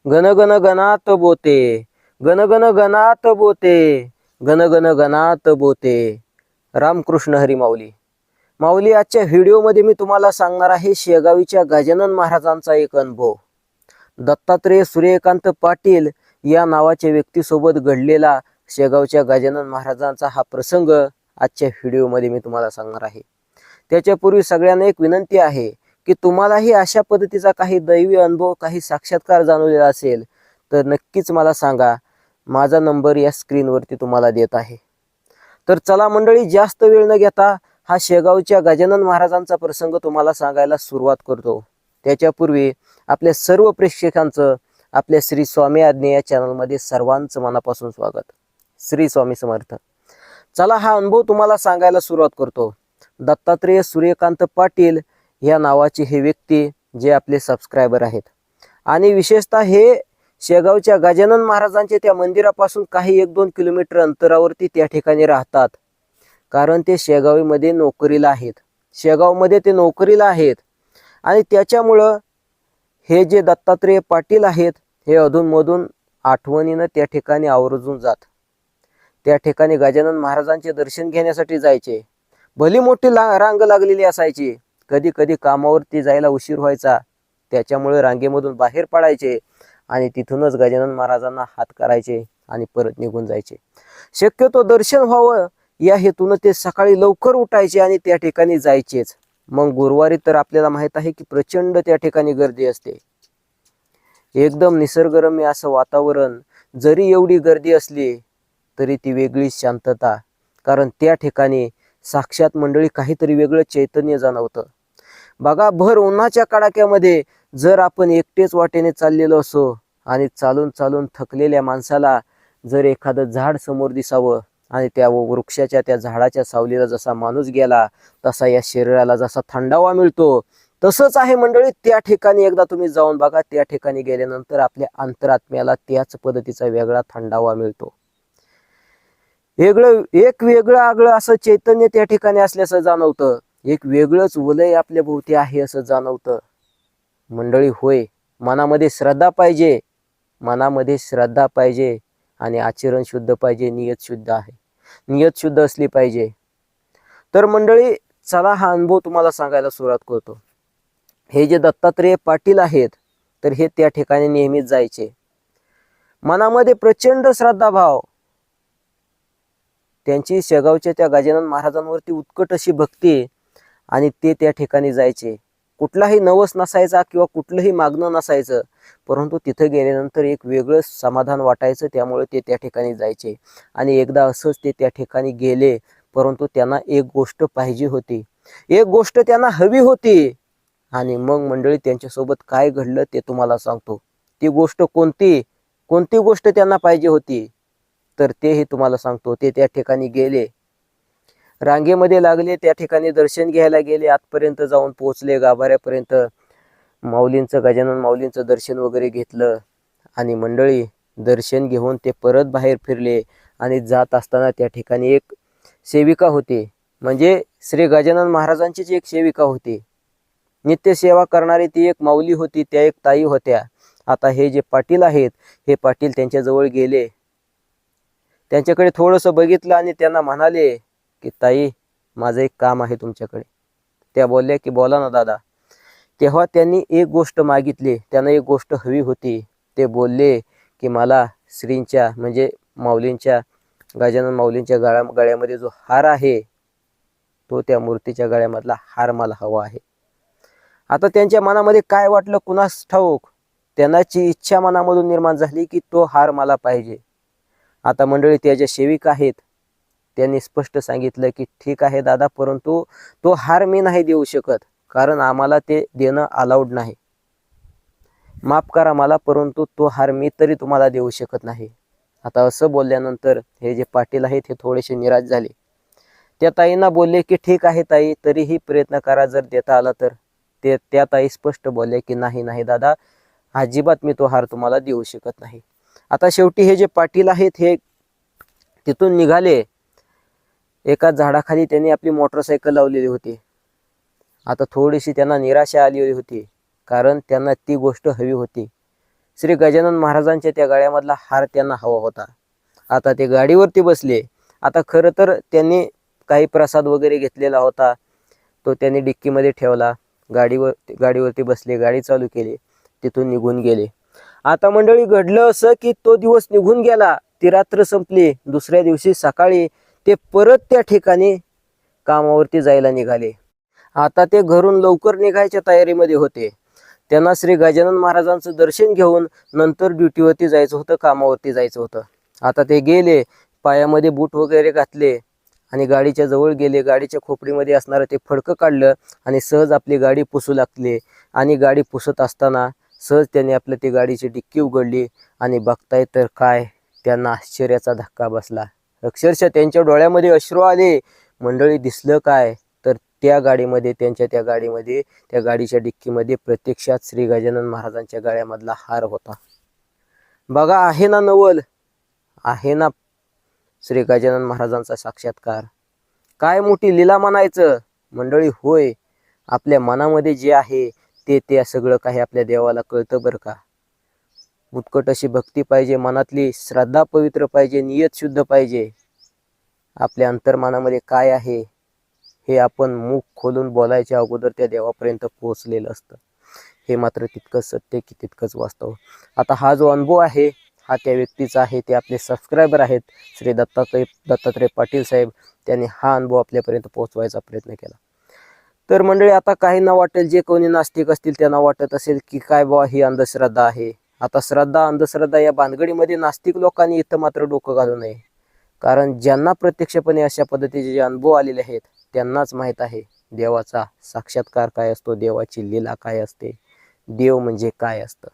गण गण गणात बोते, गण गण गणात बोते, गण गण गणात बोते. रामकृष्ण हरी माऊली. माऊली, आजच्या व्हिडिओमध्ये मी तुम्हाला सांगणार आहे शेगावीच्या गजानन महाराजांचा एक अनुभव. दत्तात्रेय सूर्यकांत पाटील या नावाच्या व्यक्तीसोबत घडलेला शेगावच्या गजानन महाराजांचा हा प्रसंग आजच्या व्हिडिओमध्ये मी तुम्हाला सांगणार आहे. त्याच्यापूर्वी सगळ्यांना एक विनंती आहे की तुम्हालाही अशा पद्धतीचा काही दैवी अनुभव, काही साक्षात्कार जाणवलेला असेल तर नक्कीच मला सांगा. माझा नंबर या स्क्रीनवरती तुम्हाला देत आहे. तर चला मंडळी, जास्त वेळ न घेता हा शेगावच्या गजानन महाराजांचा प्रसंग तुम्हाला सांगायला सुरुवात करतो. त्याच्यापूर्वी आपल्या सर्व प्रेक्षकांचं आपल्या श्री स्वामी आज्ञा या चॅनलमध्ये सर्वांचं मनापासून स्वागत. श्री स्वामी समर्थ. चला, हा अनुभव तुम्हाला सांगायला सुरुवात करतो. दत्तात्रेय सूर्यकांत पाटील या नावाचे हे व्यक्ती जे आपले सबस्क्रायबर आहेत, आणि विशेषतः हे शेगावच्या गजानन महाराजांच्या त्या मंदिरापासून काही 1-2 किलोमीटर अंतरावरती त्या ठिकाणी राहतात. कारण ते शेगावीमध्ये नोकरीला आहेत. शेगावमध्ये ते नोकरीला आहेत आणि त्याच्यामुळं हे जे दत्तात्रेय पाटील आहेत हे अधूनमधून आठवणीनं त्या ठिकाणी आवर्जून जात. त्या ठिकाणी गजानन महाराजांचे दर्शन घेण्यासाठी जायचे. भली मोठी रांग लागलेली असायची. कधी कधी कामावरती जायला उशीर व्हायचा, त्याच्यामुळे रांगेमधून बाहेर पडायचे आणि तिथूनच गजानन महाराजांना हात करायचे आणि परत निघून जायचे. शक्यतो दर्शन व्हावं या हेतून ते सकाळी लवकर उठायचे आणि त्या ठिकाणी जायचेच. मग गुरुवारी तर आपल्याला माहित आहे की प्रचंड त्या ठिकाणी गर्दी असते. एकदम निसर्गरम्य असं वातावरण. जरी एवढी गर्दी असली तरी ती वेगळीच शांतता. कारण त्या ठिकाणी साक्षात मंडळी काहीतरी वेगळं चैतन्य जाणवतं. बघा, भर उन्हाच्या कडाक्यामध्ये जर आपण एकटेच वाटेने चाललेलो असो आणि चालून चालून थकलेल्या माणसाला जर एखादं झाड समोर दिसावं आणि त्या वृक्षाच्या त्या झाडाच्या सावलीला जसा माणूस गेला तसा या शरीराला जसा थंडावा मिळतो, तसंच आहे मंडळी. त्या ठिकाणी एकदा तुम्ही जाऊन बघा. त्या ठिकाणी गेल्यानंतर आपल्या अंतरात्म्याला त्याच पद्धतीचा वेगळा थंडावा मिळतो. एक वेगळं आगळं असं चैतन्य त्या ठिकाणी असल्याचं जाणवतं. एक वेगळंच वलय आपल्या भोवती आहे असं जाणवतं मंडळी. होय, मनामध्ये श्रद्धा पाहिजे, मनामध्ये श्रद्धा पाहिजे आणि आचरण शुद्ध पाहिजे, नियत शुद्ध आहे, नियत शुद्ध असली पाहिजे. तर मंडळी, चला हा अनुभव तुम्हाला सांगायला सुरुवात करतो. हे जे दत्तात्रेय पाटील आहेत तर हे त्या ठिकाणी नेहमीच जायचे. मनामध्ये प्रचंड श्रद्धाभाव. त्यांची शेगावच्या त्या गजानन महाराजांवरती उत्कट अशी भक्ती आणि ते त्या ठिकाणी जायचे. कुठलाही नवस नसायचा किंवा कुठलंही मागणं नसायचं, परंतु तिथं गेल्यानंतर एक वेगळं समाधान वाटायचं. त्यामुळे ते त्या ठिकाणी जायचे. आणि एकदा असंच ते त्या ठिकाणी गेले, परंतु त्यांना एक गोष्ट पाहिजे होती, एक गोष्ट त्यांना हवी होती. आणि मग मंडळी, त्यांच्यासोबत काय घडलं ते तुम्हाला सांगतो. ती गोष्ट कोणती गोष्ट त्यांना पाहिजे होती तर तेही तुम्हाला सांगतो. ते त्या ठिकाणी गेले, रांगेमध्ये लागले, त्या ठिकाणी दर्शन घ्यायला गेले. आतपर्यंत जाऊन पोहोचले, गाभाऱ्यापर्यंत. माऊलींचं, गजानन माऊलींचं दर्शन वगैरे घेतलं आणि मंडळी दर्शन घेऊन ते परत बाहेर फिरले. आणि जात असताना त्या ठिकाणी एक सेविका होती, म्हणजे श्री गजानन महाराजांचीच एक सेविका होती. नित्य सेवा करणारी ती एक माऊली होती, त्या एक ताई होत्या. आता हे जे पाटील आहेत हे पाटील त्यांच्याजवळ गेले, त्यांच्याकडे थोडंसं बघितलं आणि त्यांना म्हणाले की ताई, माझं एक काम आहे तुमच्याकडे. त्या बोलल्या की बोला ना दादा. तेव्हा त्यांनी एक गोष्ट मागितली, त्यांना एक गोष्ट हवी होती. ते बोलले की मला श्रींच्या म्हणजे माऊलींच्या, गजानन माऊलींच्या गळ्यामध्ये जो हार आहे तो त्या मूर्तीच्या गळ्यामधला हार मला हवा आहे. आता त्यांच्या मनामध्ये काय वाटलं कुणास ठाऊक, त्यांची इच्छा मनामधून निर्माण झाली की तो हार मला पाहिजे. आता मंडळी, त्या ज्या सेविका आहेत त्यांनी स्पष्ट सांगितलं की ठीक आहे दादा, परंतु तो हार मी नाही देऊ शकत, कारण आम्हाला ते देणं अलाउड नाही. माफ करा मला, परंतु तो हार मी तरी तुम्हाला देऊ शकत नाही. आता असं बोलल्यानंतर हे जे पाटील आहेत हे थोडेसे निराश झाले. त्या ताईंना बोलले की ठीक आहे ताई, तरीही प्रयत्न करा, जर देता आला तर. त्या ताई स्पष्ट बोलले की नाही नाही दादा, अजिबात मी तो हार तुम्हाला देऊ शकत नाही. आता शेवटी हे जे पाटील आहेत हे तिथून निघाले. एका झाडाखाली त्यांनी आपली मोटरसायकल लावलेली होती. आता थोडीशी त्यांना निराशा आली होती, कारण त्यांना ती गोष्ट हवी होती. श्री गजानन महाराजांच्या त्या गाड्यामधला हार त्यांना हवा होता. आता ते गाडीवरती बसले. आता खरं तर त्यांनी काही प्रसाद वगैरे घेतलेला होता, तो त्यांनी डिक्कीमध्ये ठेवला. गाडीवरती बसले, गाडी चालू केली, तिथून निघून गेले. आता मंडळी घडलं असं की तो दिवस निघून गेला, ती रात्र संपली. दुसऱ्या दिवशी सकाळी ते परत त्या ठिकाणी कामावरती जायला निघाले. आता ते घरून लवकर निघायच्या तयारीमध्ये होते. त्यांना श्री गजानन महाराजांचं दर्शन घेऊन नंतर ड्युटीवरती जायचं होतं, कामावरती जायचं होतं. आता ते गेले, पायामध्ये बूट वगैरे घातले आणि गाडीच्या जवळ गेले. गाडीच्या खोपडीमध्ये असणारं ते फडकं काढलं आणि सहज आपली गाडी पुसू लागले. आणि गाडी पुसत असताना सहज त्यांनी आपलं ती गाडीची डिक्की उघडली आणि बघताय तर काय, त्यांना आश्चर्याचा धक्का बसला. अक्षरशः त्यांच्या डोळ्यामध्ये अश्रू आले. मंडळी, दिसलं काय तर त्या गाडीमध्ये त्या गाडीच्या डिक्कीमध्ये प्रत्यक्षात श्री गजानन महाराजांच्या गळ्यामधला हार होता. बघा, आहे ना नवल, आहे ना श्री गजानन महाराजांचा साक्षात्कार. काय मोठी लीला म्हणायचं मंडळी. होय, आपल्या मनामध्ये जे आहे ते सगळं काही आपल्या देवाला कळतं बरं का. उत्कट अशी भक्ती पाहिजे, मनातली श्रद्धा पवित्र पाहिजे, नियत शुद्ध पाहिजे. आपल्या अंतर्मनामध्ये काय आहे हे आपण मुख खोलून बोलायच्या अगोदर त्या देवापर्यंत पोहोचलेलं असतं. हे मात्र तितकंच सत्य की तितकंच वास्तव. आता हा जो अनुभव आहे हा त्या व्यक्तीचा आहे, ते आपले सबस्क्रायबर आहेत श्री दत्तात्रय पाटील साहेब. त्यांनी हा अनुभव आपल्यापर्यंत पोहोचवायचा प्रयत्न केला. तर मंडळी, आता काहींना वाटेल, जे कोणी नास्तिक असतील त्यांना वाटत असेल की काय बुवा ही अंधश्रद्धा आहे. आता श्रद्धा अंधश्रद्धा या भानगडीमध्ये नास्तिक लोकांनी इथं मात्र डोकं घालू नये. कारण ज्यांना प्रत्यक्षपणे अशा पद्धतीचे जे अनुभव आलेले आहेत त्यांनाच माहीत आहे देवाचा साक्षात्कार काय असतो, देवाची लीला काय असते, देव म्हणजे काय असतं.